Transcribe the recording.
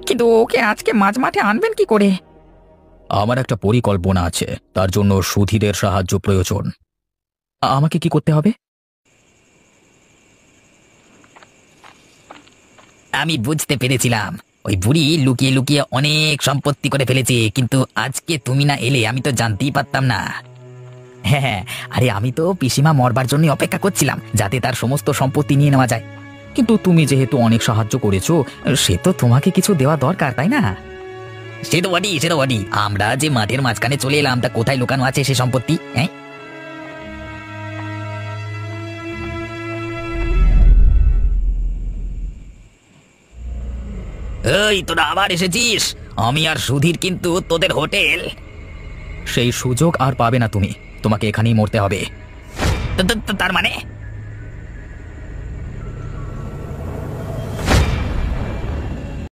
কিন্তু ওকে আজকে মাঝ মাঠে আনবেন কি করে? আমার একটা পরিকল্পনা আছে, তার জন্য সুধীরের সাহায্য প্রয়োজন। আমাকে কি করতে হবে? আমি বুঝতে পেরেছিলাম, ওই বুড়ি লুকিয়ে লুকিয়ে অনেক সম্পত্তি করে ফেলেছে, কিন্তু আজকে তুমি না এলে আমি তো জানতেই পারতাম না। হ্যাঁ হ্যাঁ, আরে আমি তো পিসিমা মরবার জন্য অপেক্ষা করছিলাম, যাতে তার সমস্ত সম্পত্তি নিয়ে নেওয়া যায়। কিন্তু তুমি যেহেতু অনেক সাহায্য করেছো, সে তো তোমাকে কিছু দেওয়া দরকার, তাই না? সে তো বডি, আমরা যে মাঠের মাঝখানে চলে এলাম, তা কোথায় লুকানো আছে সে সম্পত্তি? হ্যাঁ, এই তোরা আবার এসেছিস? আমি আর সুধীর কিন্তু তোদের হোটেল। সেই সুযোগ আর পাবে না তুমি, তোমাকে এখানেই মরতে হবে। তার মানে